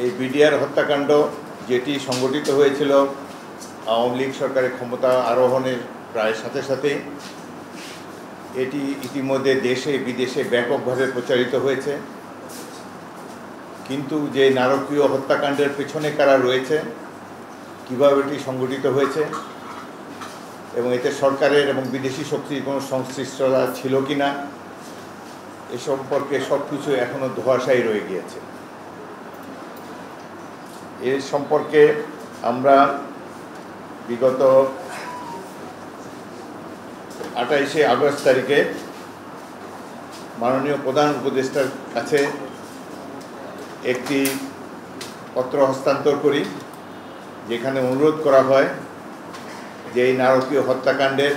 এই বিডিআর হত্যাকাণ্ড যেটি সংগঠিত হয়েছিল আওয়ামী লীগ সরকারের ক্ষমতা আরোহণের প্রায় সাথে সাথে, এটি ইতিমধ্যে দেশে বিদেশে ব্যাপকভাবে প্রচারিত হয়েছে। কিন্তু যে নারকীয় হত্যাকাণ্ডের পেছনে কারা রয়েছে, কীভাবে এটি সংগঠিত হয়েছে এবং এতে সরকারের এবং বিদেশি শক্তির কোনো সংশ্লিষ্টতা ছিল কি না, এ সম্পর্কে সব কিছু এখনও ধোঁয়াশাই রয়ে গিয়েছে। এ সম্পর্কে আমরা বিগত 28শে আগস্ট তারিখে মাননীয় প্রধান উপদেষ্টার কাছে একটি পত্র হস্তান্তর করি, যেখানে অনুরোধ করা হয় যে এই নারকীয় হত্যাকাণ্ডের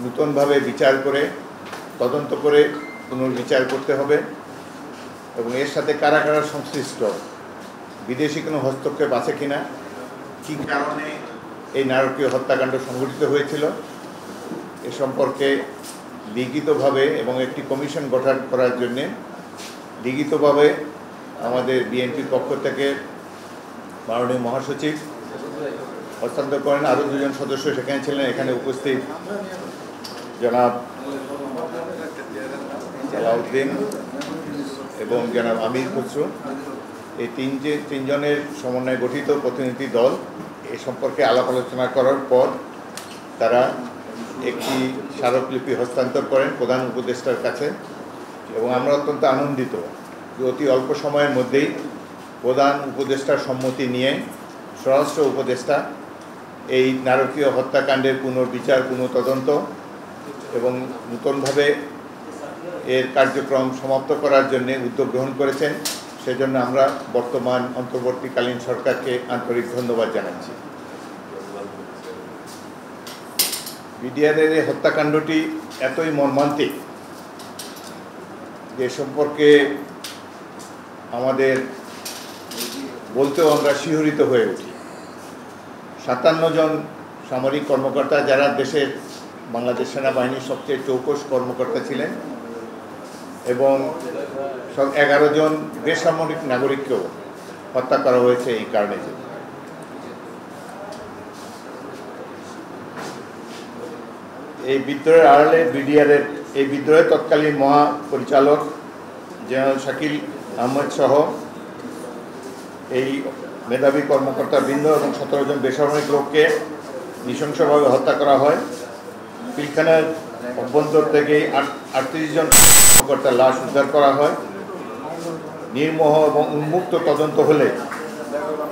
নূতনভাবে বিচার করে তদন্ত করে পুনর্বিচার করতে হবে এবং এর সাথে কারা কারা সংশ্লিষ্ট, বিদেশি কোনো হস্তক্ষেপ আছে কিনা, কী কারণে এই নারকীয় হত্যাকাণ্ড সংঘটিত হয়েছিল এ সম্পর্কে লিখিতভাবে এবং একটি কমিশন গঠন করার জন্যে লিখিতভাবে আমাদের বিএনপির পক্ষ থেকে মাননীয় মহাসচিব হস্তান্তর করেন। আরও দুজন সদস্য সেখানে ছিলেন, এখানে উপস্থিত জনাব সালাউদ্দিন এবং জনাব আমির খসরু। এই তিনজনের সমন্বয়ে গঠিত প্রতিনিধি দল এ সম্পর্কে আলাপ আলোচনা করার পর তারা একটি স্মারকলিপি হস্তান্তর করেন প্রধান উপদেষ্টার কাছে এবং আমরা অত্যন্ত আনন্দিত যে অতি অল্প সময়ের মধ্যেই প্রধান উপদেষ্টার সম্মতি নিয়ে স্বরাষ্ট্র উপদেষ্টা এই নারকীয় হত্যাকাণ্ডের পুনর্বিচার পুনঃতদন্ত এবং নূতনভাবে এর কার্যক্রম সমাপ্ত করার জন্য উদ্যোগ গ্রহণ করেছেন। সেজন্য আমরা বর্তমান অন্তর্বর্তীকালীন সরকারকে আন্তরিক ধন্যবাদ জানাচ্ছি। বিডিআরের এই হত্যাকাণ্ডটি এতই মর্মান্তিক যে সম্পর্কে আমাদের বলতেও আমরা শিহরিত হয়ে উঠি। 57 জন সামরিক কর্মকর্তা, যারা দেশের বাংলাদেশ সেনাবাহিনীর সবচেয়ে চৌকস কর্মকর্তা ছিলেন, এবং 11 জন বেসামরিক নাগরিককেও হত্যা করা হয়েছে এই কারণে। এই বিদ্রোহের আড়ালে বিডিআরের এই বিদ্রোহের তৎকালীন মহাপরিচালক জেনারেল শাকিল আহমদ সহ এই মেধাবী কর্মকর্তা বৃন্দ এবং 17 জন বেসামরিক লোককে নৃশংসভাবে হত্যা করা হয়। পিলখানার অভ্যন্তর থেকে 38 জন কর্মকর্তার লাশ উদ্ধার করা হয়। নির্মোহ এবং উন্মুক্ত তদন্ত হলে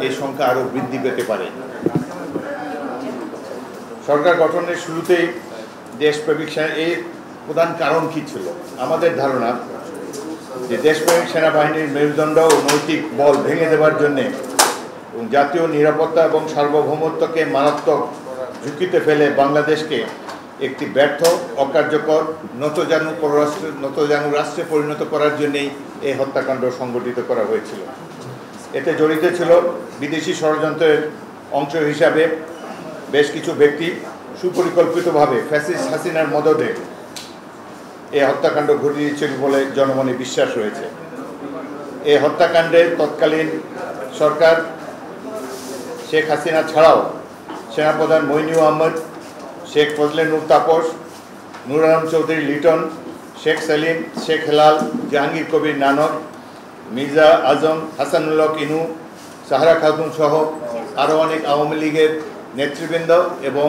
এই সংখ্যা আরও বৃদ্ধি পেতে পারে। সরকার গঠনের শুরুতেই দেশপ্রেমিক এর প্রধান কারণ কী ছিল? আমাদের ধারণা যে দেশপ্রেমিক সেনাবাহিনীর মেরুদণ্ড ও নৈতিক বল ভেঙে দেওয়ার জন্যে এবং জাতীয় নিরাপত্তা এবং সার্বভৌমত্বকে মারাত্মক ঝুঁকিতে ফেলে বাংলাদেশকে একটি ব্যর্থ, অকার্যকর, নতজানু রাষ্ট্রে পরিণত করার জন্যেই এই হত্যাকাণ্ড সংগঠিত করা হয়েছিল। এতে জড়িত ছিল বিদেশি ষড়যন্ত্রের অংশ হিসাবে বেশ কিছু ব্যক্তি সুপরিকল্পিতভাবে ফ্যাসিস্ট হাসিনার মদদে এই হত্যাকাণ্ড ঘটিয়েছিল বলে জনমনে বিশ্বাস রয়েছে। এই হত্যাকাণ্ডে তৎকালীন সরকার শেখ হাসিনা ছাড়াও সেনাপ্রধান মইনুল আহমেদ, শেখ ফজলে নূর তাপস, নূর আলম চৌধুরী লিটন, শেখ সেলিম, শেখ হেলাল, জাহাঙ্গীর কবির নানক, মির্জা আজম, হাসানুল্লাহ ইনু, সাহারা খাতুন সহ আরও অনেক আওয়ামী লীগের নেতৃবৃন্দ এবং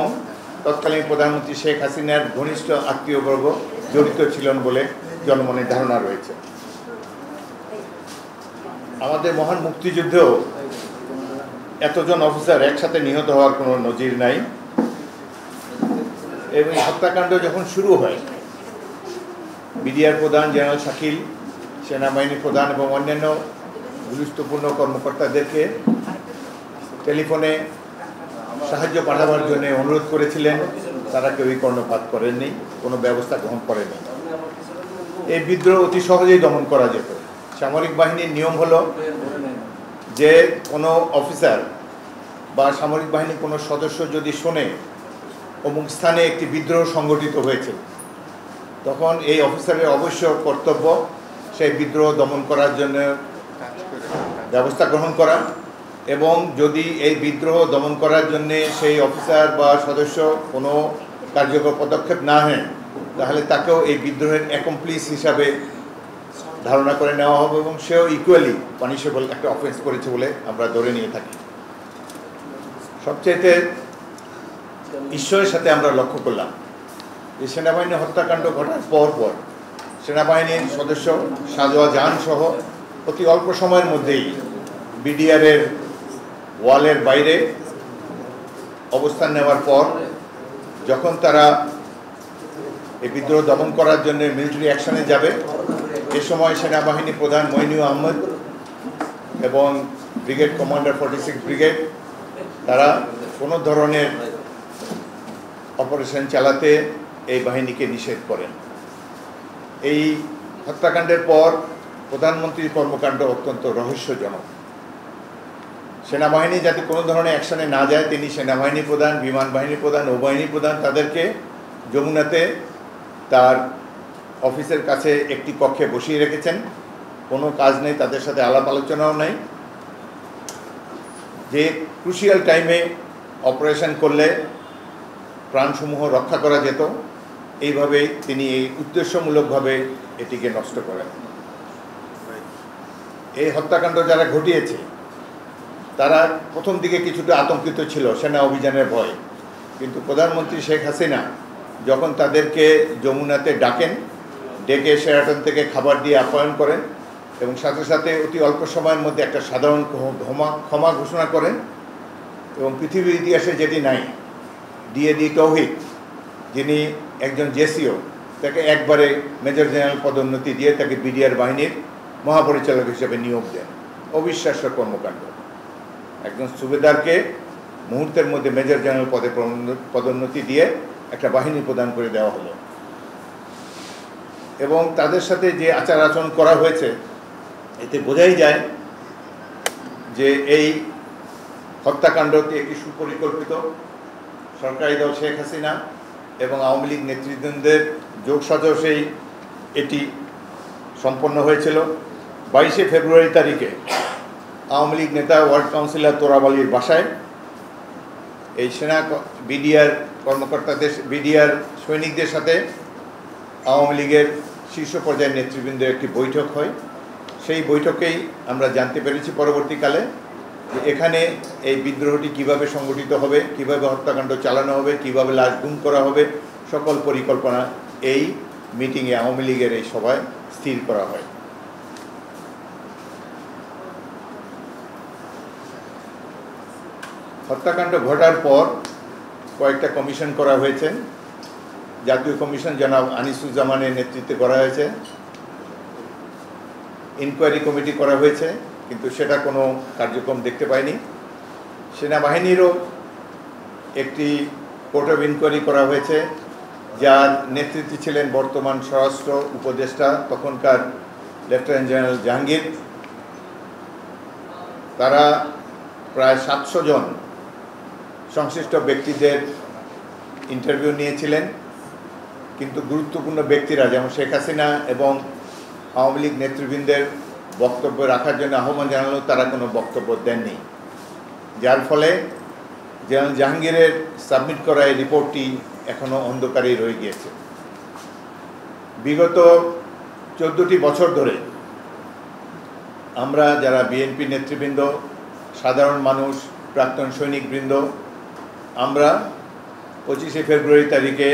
তৎকালীন প্রধানমন্ত্রী শেখ হাসিনার ঘনিষ্ঠ আত্মীয়বর্গ জড়িত ছিলেন বলে জনমনের ধারণা রয়েছে। আমাদের মহান মুক্তিযুদ্ধেও এতজন অফিসার একসাথে নিহত হওয়ার কোনো নজির নাই। এবং হত্যাকাণ্ড যখন শুরু হয়, বিডিআর প্রধান জেনারেল শাকিল, সেনাবাহিনী প্রধান এবং অন্যান্য গুরুত্বপূর্ণ কর্মকর্তাদেরকে টেলিফোনে সাহায্য পাঠাবার জন্য অনুরোধ করেছিলেন। তারা কেউই কর্ণপাত করেননি, কোনো ব্যবস্থা গ্রহণ করেনি। এই বিদ্রোহ অতি সহজেই দমন করা যেত। সামরিক বাহিনীর নিয়ম হলো যে কোনো অফিসার বা সামরিক বাহিনীর কোনো সদস্য যদি শোনে অমুক স্থানে একটি বিদ্রোহ সংগঠিত হয়েছে, তখন এই অফিসারের অবশ্য কর্তব্য সেই বিদ্রোহ দমন করার জন্য ব্যবস্থা গ্রহণ করা এবং যদি এই বিদ্রোহ দমন করার জন্য সেই অফিসার বা সদস্য কোনো কার্যকর পদক্ষেপ না নেন তাহলে তাকেও এই বিদ্রোহের অ্যাকমপ্লিস হিসাবে ধারণা করে নেওয়া হবে এবং সেও ইকুয়ালি পানিশেবল একটা অফেন্স করেছে বলে আমরা ধরে নিয়ে থাকি। সবচেয়ে ঈশ্বরের সাথে আমরা লক্ষ্য করলাম যে সেনাবাহিনীর হত্যাকাণ্ড ঘটার পর সেনাবাহিনীর সদস্য সাজোয়া জাহান সহ অতি অল্প সময়ের মধ্যেই বিডিআরের ওয়ালের বাইরে অবস্থান নেওয়ার পর যখন তারা এই বিদ্রোহ দমন করার জন্য মিলিটারি অ্যাকশনে যাবে এ সময় সেনাবাহিনী প্রধান মইনুল আহমেদ এবং ব্রিগেড কমান্ডার 46 ব্রিগেড তারা কোনো ধরনের অপারেশন চালাতে এই বাহিনীকে নিষেধ করেন। এই হত্যাকাণ্ডের পর প্রধানমন্ত্রীর কর্মকাণ্ড অত্যন্ত রহস্যজনক। সেনাবাহিনী যাতে কোনো ধরনের অ্যাকশনে না যায় তিনি সেনাবাহিনী প্রধান, বিমান বাহিনী প্রধান, নৌবাহিনী প্রধান তাদেরকে যমুনাতে তার অফিসের কাছে একটি কক্ষে বসিয়ে রেখেছেন। কোনো কাজ নেই, তাদের সাথে আলাপ আলোচনাও নেই। যে ক্রুশিয়াল টাইমে অপারেশন করলে প্রাণসমূহ রক্ষা করা যেত এইভাবেই তিনি এই উদ্দেশ্যমূলকভাবে এটিকে নষ্ট করেন। এই হত্যাকাণ্ড যারা ঘটিয়েছে তারা প্রথম দিকে কিছুটা আতঙ্কিত ছিল সেনা অভিযানের ভয়, কিন্তু প্রধানমন্ত্রী শেখ হাসিনা যখন তাদেরকে যমুনাতে ডাকেন, ডেকে শেরাটন থেকে খাবার দিয়ে আপ্যায়ন করেন এবং সাথে সাথে অতি অল্প সময়ের মধ্যে একটা সাধারণ ক্ষমা ঘোষণা করেন এবং পৃথিবীর ইতিহাসে যেটি নাই, ডিএডি তৌহিদ যিনি একজন জেসিও তাকে একবারে মেজর জেনারেল পদোন্নতি দিয়ে তাকে বিডিআর বাহিনীর মহাপরিচালক হিসেবে নিয়োগ দেন। অবিশ্বাস্য কর্মকাণ্ড। একজন সুবেদারকে মুহূর্তের মধ্যে মেজর জেনারেল পদে পদোন্নতি দিয়ে একটা বাহিনী প্রদান করে দেওয়া হলো এবং তাদের সাথে যে আচার আচরণ করা হয়েছে এতে বোঝাই যায় যে এই হত্যাকাণ্ডটি একটি সুপরিকল্পিত সরকারি দল শেখ হাসিনা এবং আওয়ামী লীগ নেতৃবৃন্দের যোগসাজশেই এটি সম্পন্ন হয়েছিল। 22শে ফেব্রুয়ারি তারিখে আওয়ামী লীগ নেতা ওয়ার্ড কাউন্সিলর তোরাব আলীর বাসায় এই সেনা বিডিআর কর্মকর্তাদের বিডিআর সৈনিকদের সাথে আওয়ামী লীগের শীর্ষ পর্যায়ের নেতৃবৃন্দের একটি বৈঠক হয়। সেই বৈঠকেই আমরা জানতে পেরেছি পরবর্তীকালে যে এখানে এই বিদ্রোহটি কিভাবে সংগঠিত হবে, কিভাবে হত্যাকাণ্ড চালানো হবে, কিভাবে লাশ গুম করা হবে, সকল পরিকল্পনা এই মিটিংয়ে আওয়ামী লীগের এই সভায় স্থির করা হয়। হত্যাকাণ্ড ঘটার পর কয়েকটা কমিশন করা হয়েছে। জাতীয় কমিশন জনাব আনিসুজ্জামানের নেতৃত্বে করা হয়েছে, ইনকোয়ারি কমিটি করা হয়েছে, কিন্তু সেটা কোনো কার্যক্রম দেখতে পায়নি। সেনাবাহিনীরও একটি কোর্ট অফ ইনকোয়ারি করা হয়েছে, যার নেতৃত্বে ছিলেন বর্তমান স্বরাষ্ট্র উপদেষ্টা তখনকার লেফটেন্যান্ট জেনারেল জাহাঙ্গীর। তারা প্রায় 700 জন সংশ্লিষ্ট ব্যক্তিদের ইন্টারভিউ নিয়েছিলেন, কিন্তু গুরুত্বপূর্ণ ব্যক্তিরা যেমন শেখ হাসিনা এবং আওয়ামী লীগ নেতৃবৃন্দের বক্তব্য রাখার জন্য আহ্বান জানালেও তারা কোনো বক্তব্য দেননি, যার ফলে জেনারেল জাহাঙ্গীরের সাবমিট করা এই রিপোর্টটি এখনও অন্ধকারেই রয়ে গিয়েছে। বিগত 14টি বছর ধরে আমরা যারা বিএনপি নেতৃবৃন্দ, সাধারণ মানুষ, প্রাক্তন সৈনিকবৃন্দ, আমরা 25শে ফেব্রুয়ারি তারিখে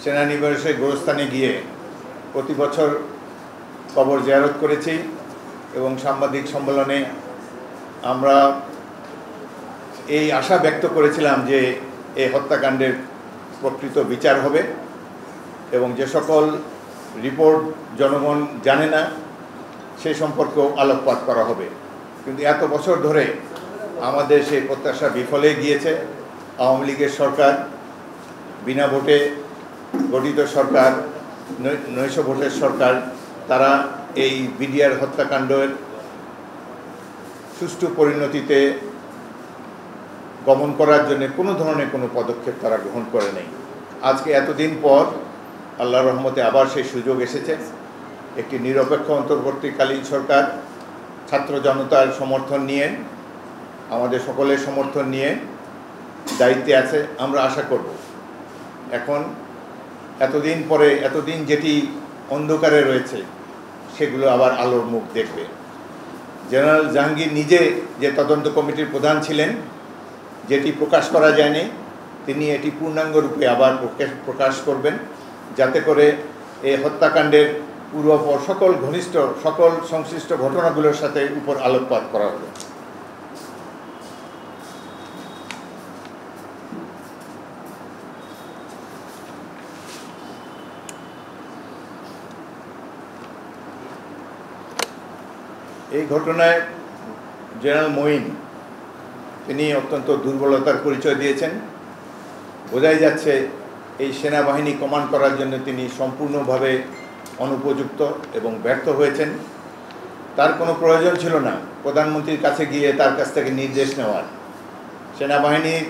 সেনানিবাসের গোরস্থানে গিয়ে প্রতি বছর কবর জিয়ারত করেছি এবং সাংবাদিক সম্মেলনে আমরা এই আশা ব্যক্ত করেছিলাম যে এই হত্যাকাণ্ডের প্রকৃত বিচার হবে এবং যে সকল রিপোর্ট জনগণ জানে না সে সম্পর্কেও আলোকপাত করা হবে। কিন্তু এত বছর ধরে আমাদের সেই প্রত্যাশা বিফলে গিয়েছে। আওয়ামী লীগের সরকার, বিনা ভোটে গঠিত সরকার, নৈশ ভোটের সরকার, তারা এই বিডিআর হত্যাকাণ্ডের সুষ্ঠু পরিণতিতে গমন করার জন্য কোনো ধরনের কোনো পদক্ষেপ তারা গ্রহণ করে নেই। আজকে এতদিন পর আল্লাহর রহমতে আবার সেই সুযোগ এসেছে। একটি নিরপেক্ষ অন্তর্বর্তীকালীন সরকার ছাত্র জনতার সমর্থন নিয়ে, আমাদের সকলের সমর্থন নিয়ে দায়িত্বে আছে। আমরা আশা করব এখন এতদিন যেটি অন্ধকারে রয়েছে সেগুলো আবার আলোর মুখ দেখবে। জেনারেল জাহাঙ্গীর নিজে যে তদন্ত কমিটির প্রধান ছিলেন, যেটি প্রকাশ করা যায়নি, তিনি এটি পূর্ণাঙ্গ রূপে আবার প্রকাশ করবেন, যাতে করে এই হত্যাকাণ্ডের পূর্বাপর সকল সংশ্লিষ্ট ঘটনাগুলোর সাথে উপর আলোকপাত করা হবে। এই ঘটনায় জেনারেল মঈন তিনি অত্যন্ত দুর্বলতার পরিচয় দিয়েছেন। বোঝাই যাচ্ছে এই সেনাবাহিনী কমান্ড করার জন্য তিনি সম্পূর্ণভাবে অনুপযুক্ত এবং ব্যর্থ হয়েছেন। তার কোনো প্রয়োজন ছিল না প্রধানমন্ত্রীর কাছে গিয়ে তার কাছ থেকে নির্দেশ নেওয়ার। সেনাবাহিনীর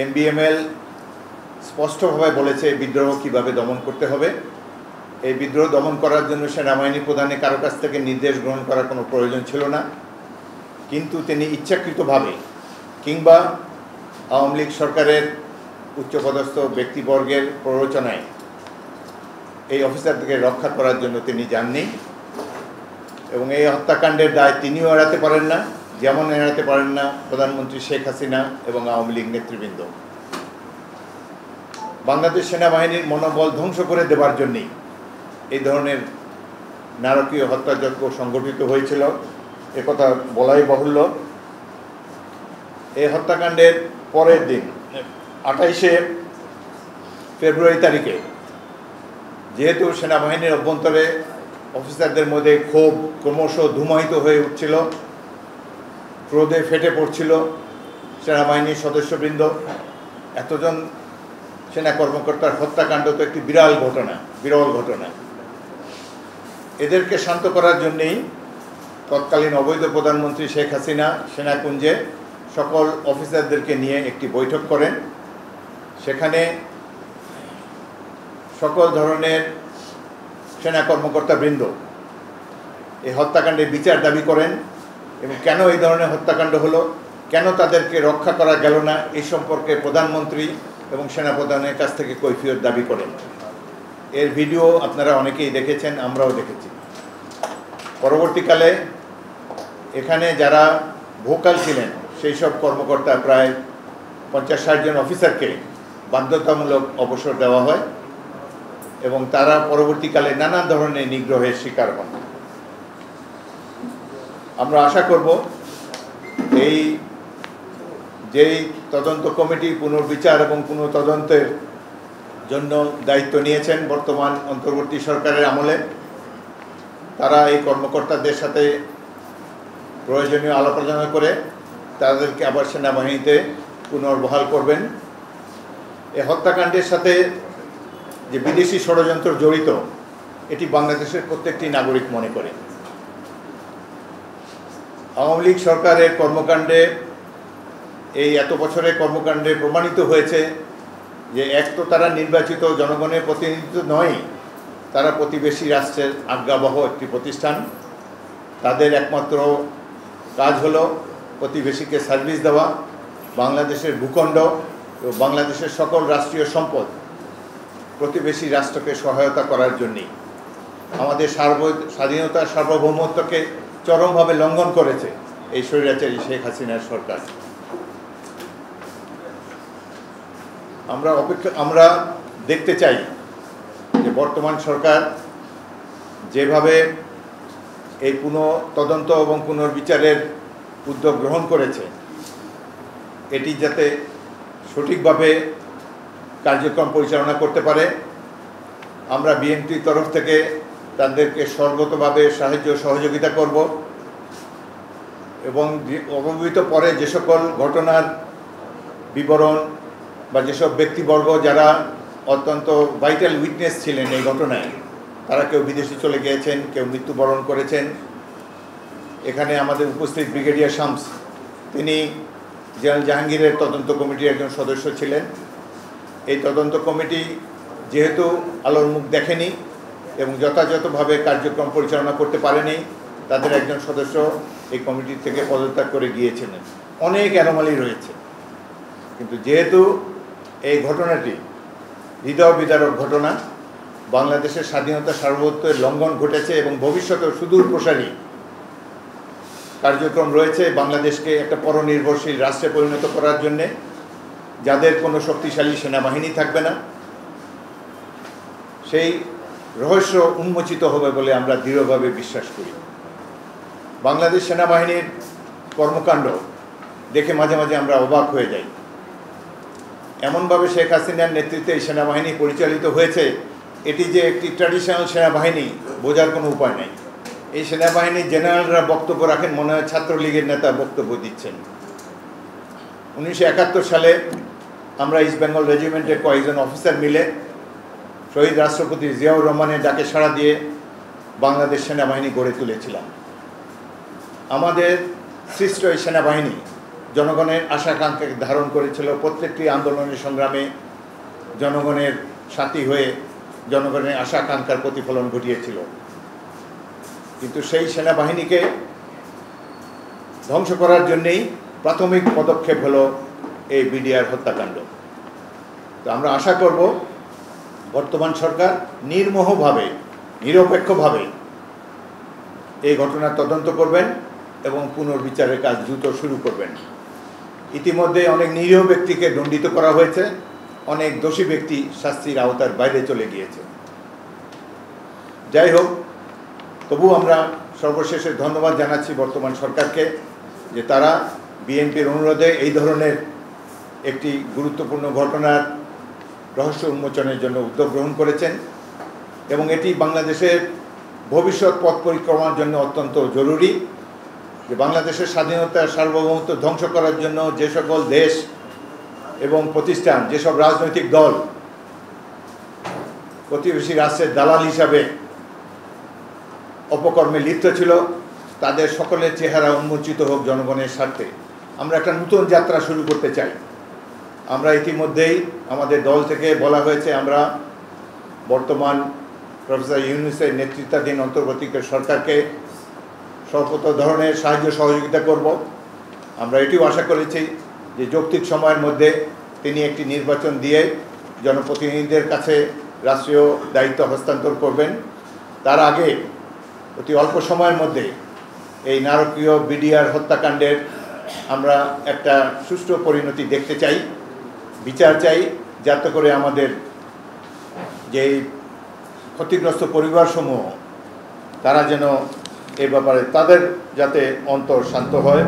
MBML স্পষ্টভাবে বলেছে বিদ্রোহ কীভাবে দমন করতে হবে। এই বিদ্রোহ দমন করার জন্য সেনাবাহিনী প্রধানের কারো কাছ থেকে নির্দেশ গ্রহণ করার কোনো প্রয়োজন ছিল না, কিন্তু তিনি ইচ্ছাকৃতভাবে কিংবা আওয়ামী লীগ সরকারের উচ্চপদস্থ ব্যক্তিবর্গের প্ররোচনায় এই অফিসারদেরকে রক্ষা করার জন্য তিনি যাননি এবং এই হত্যাকাণ্ডের দায় তিনিও এড়াতে পারেন না, যেমন এড়াতে পারেন না প্রধানমন্ত্রী শেখ হাসিনা এবং আওয়ামী লীগ নেতৃবৃন্দ। বাংলাদেশ সেনাবাহিনীর মনোবল ধ্বংস করে দেবার জন্যই এই ধরনের নারকীয় হত্যাযজ্ঞ সংগঠিত হয়েছিল, একথা বলাই বাহুল্য। এই হত্যাকাণ্ডের পরের দিন 28শে ফেব্রুয়ারি তারিখে যেহেতু সেনাবাহিনীর অভ্যন্তরে অফিসারদের মধ্যে ক্ষোভ ক্রমশ ধূমায়িত হয়ে উঠছিল, ক্রোধে ফেটে পড়ছিল সেনাবাহিনীর সদস্যবৃন্দ, এতজন সেনা কর্মকর্তার হত্যাকাণ্ড তো একটি বিরল ঘটনা। এদেরকে শান্ত করার জন্যেই তৎকালীন অবৈধ প্রধানমন্ত্রী শেখ হাসিনা সেনাকুঞ্জে সকল অফিসারদেরকে নিয়ে একটি বৈঠক করেন। সেখানে সকল ধরনের সেনা কর্মকর্তাবৃন্দ এই হত্যাকাণ্ডের বিচার দাবি করেন এবং কেন এই ধরনের হত্যাকাণ্ড হলো, কেন তাদেরকে রক্ষা করা গেল না, এই সম্পর্কে প্রধানমন্ত্রী এবং সেনাপ্রধানের কাছ থেকে কৈফিয়ত দাবি করেন। এর ভিডিও আপনারা অনেকেই দেখেছেন, আমরাও দেখেছি। পরবর্তীকালে এখানে যারা ভোকাল ছিলেন সেই সব কর্মকর্তা প্রায় 50-60 জন অফিসারকে বাধ্যতামূলক অবসর দেওয়া হয় এবং তারা পরবর্তীকালে নানা ধরনের নিগ্রহের শিকার হন। আমরা আশা করব যেই তদন্ত কমিটি পুনর্বিচার এবং পুনঃতদন্তের জন্য দায়িত্ব নিয়েছেন বর্তমান অন্তর্বর্তী সরকারের আমলে, তারা এই কর্মকর্তাদের সাথে প্রয়োজনীয় আলাপ আলোচনা করে তাদেরকে আবার সেনাবাহিনীতে পুনর্বহাল করবেন। এই হত্যাকাণ্ডের সাথে যে বিদেশি ষড়যন্ত্র জড়িত, এটি বাংলাদেশের প্রত্যেকটি নাগরিক মনে করে। আওয়ামী লীগ সরকারের কর্মকাণ্ডে, এই এত বছরের কর্মকাণ্ডে প্রমাণিত হয়েছে যে এক তো তারা নির্বাচিত জনগণের প্রতিনিধিত্ব নয়, তারা প্রতিবেশী রাষ্ট্রের আজ্ঞাবহ একটি প্রতিষ্ঠান। তাদের একমাত্র কাজ হলো প্রতিবেশীকে সার্ভিস দেওয়া, বাংলাদেশের ভূখণ্ড এবং বাংলাদেশের সকল রাষ্ট্রীয় সম্পদ প্রতিবেশী রাষ্ট্রকে সহায়তা করার জন্যই। আমাদের স্বাধীনতা সার্বভৌমত্বকে চরমভাবে লঙ্ঘন করেছে এই স্বৈরাচারী শেখ হাসিনার সরকার। আমরা দেখতে চাই যে বর্তমান সরকার যেভাবে এই তদন্ত এবং পুনর্বিচারের উদ্যোগ গ্রহণ করেছে, এটি যাতে সঠিকভাবে কার্যক্রম পরিচালনা করতে পারে। আমরা বিএনপির তরফ থেকে তাদেরকে সর্বতভাবে সাহায্য সহযোগিতা করব এবং অবহিত পরে যে সকল ঘটনার বিবরণ বা যেসব ব্যক্তিবর্গ যারা অত্যন্ত ভাইটাল উইটনেস ছিলেন এই ঘটনায়, তারা কেউ বিদেশে চলে গিয়েছেন, কেউ মৃত্যুবরণ করেছেন। এখানে আমাদের উপস্থিত ব্রিগেডিয়ার শামস, তিনি জেনারেল জাহাঙ্গীরের তদন্ত কমিটির একজন সদস্য ছিলেন। এই তদন্ত কমিটি যেহেতু আলোর মুখ দেখেনি এবং যথাযথভাবে কার্যক্রম পরিচালনা করতে পারেনি, তাদের একজন সদস্য এই কমিটি থেকে পদত্যাগ করে গিয়েছিলেন। অনেক অ্যানোমালি রয়েছে, কিন্তু যেহেতু এই ঘটনাটি হৃদয় বিদারক ঘটনা, বাংলাদেশের স্বাধীনতা সার্বভৌমত্বের লঙ্ঘন ঘটেছে এবং ভবিষ্যতেও সুদূর প্রসারী কার্যক্রম রয়েছে বাংলাদেশকে একটা পরনির্ভরশীল রাষ্ট্রে পরিণত করার জন্যে, যাদের কোনো শক্তিশালী সেনাবাহিনী থাকবে না, সেই রহস্য উন্মোচিত হবে বলে আমরা দৃঢ়ভাবে বিশ্বাস করি। বাংলাদেশ সেনাবাহিনীর কর্মকাণ্ড দেখে মাঝে মাঝে আমরা অবাক হয়ে যাই। এমনভাবে শেখ হাসিনার নেতৃত্বে এই সেনাবাহিনী পরিচালিত হয়েছে, এটি যে একটি ট্র্যাডিশনাল সেনাবাহিনী বোঝার কোনো উপায় নেই। এই সেনাবাহিনীর জেনারেলরা বক্তব্য রাখেন মনে হয় ছাত্রলীগের নেতা বক্তব্য দিচ্ছেন। 1971 সালে আমরা ইস্ট বেঙ্গল রেজিমেন্টের কয়েকজন অফিসার মিলে শহীদ রাষ্ট্রপতি জিয়াউর রহমানের ডাকে সাড়া দিয়ে বাংলাদেশ সেনাবাহিনী গড়ে তুলেছিলাম। আমাদের সৃষ্ট এই সেনাবাহিনী জনগণের আশা-আকাঙ্ক্ষাকে ধারণ করেছিল, প্রত্যেকটি আন্দোলনের সংগ্রামে জনগণের সাথী হয়ে জনগণের আশা-আকাঙ্ক্ষার প্রতিফলন ঘটিয়েছিল। কিন্তু সেই সেনাবাহিনীকে ধ্বংস করার জন্যেই প্রাথমিক পদক্ষেপ হলো এই বিডিআর হত্যাকাণ্ড। তো আমরা আশা করব বর্তমান সরকার নির্মোহভাবে, নিরপেক্ষভাবে এই ঘটনার তদন্ত করবেন এবং পুনর্বিচারের কাজ দ্রুত শুরু করবেন। ইতিমধ্যে অনেক নিরীহ ব্যক্তিকে দণ্ডিত করা হয়েছে, অনেক দোষী ব্যক্তি শাস্তির আওতার বাইরে চলে গিয়েছে। যাই হোক, তবু আমরা সর্বশেষে ধন্যবাদ জানাচ্ছি বর্তমান সরকারকে যে তারা বিএনপির অনুরোধে এই ধরনের একটি গুরুত্বপূর্ণ ঘটনার রহস্য উন্মোচনের জন্য উদ্যোগ গ্রহণ করেছেন এবং এটি বাংলাদেশের ভবিষ্যৎ পথ পরিক্রমার জন্য অত্যন্ত জরুরি। যে বাংলাদেশের স্বাধীনতার সার্বভৌমত্ব ধ্বংস করার জন্য যে সকল দেশ এবং প্রতিষ্ঠান, যেসব রাজনৈতিক দল প্রতিবেশী রাষ্ট্রের দালাল হিসাবে অপকর্মে লিপ্ত ছিল, তাদের সকলের চেহারা উন্মোচিত হোক জনগণের স্বার্থে। আমরা একটা নতুন যাত্রা শুরু করতে চাই। আমরা ইতিমধ্যেই আমাদের দল থেকে বলা হয়েছে আমরা বর্তমান প্রফেসর ইউনূসের নেতৃত্বাধীন অন্তর্বর্তীকালীন সরকারকে সর্বত ধরনের সাহায্য সহযোগিতা করব। আমরা এটিও আশা করেছি যে যৌক্তিক সময়ের মধ্যে তিনি একটি নির্বাচন দিয়ে জনপ্রতিনিধিদের কাছে রাষ্ট্রীয় দায়িত্ব হস্তান্তর করবেন। তার আগে অতি অল্প সময়ের মধ্যে এই নারকীয় বিডিআর হত্যাকাণ্ডের আমরা একটা সুষ্ঠু পরিণতি দেখতে চাই, বিচার চাই, যাতে করে আমাদের যেই ক্ষতিগ্রস্ত পরিবারসমূহ তারা যেন এ ব্যাপারে তাদের যাতে অন্তর শান্ত হয়।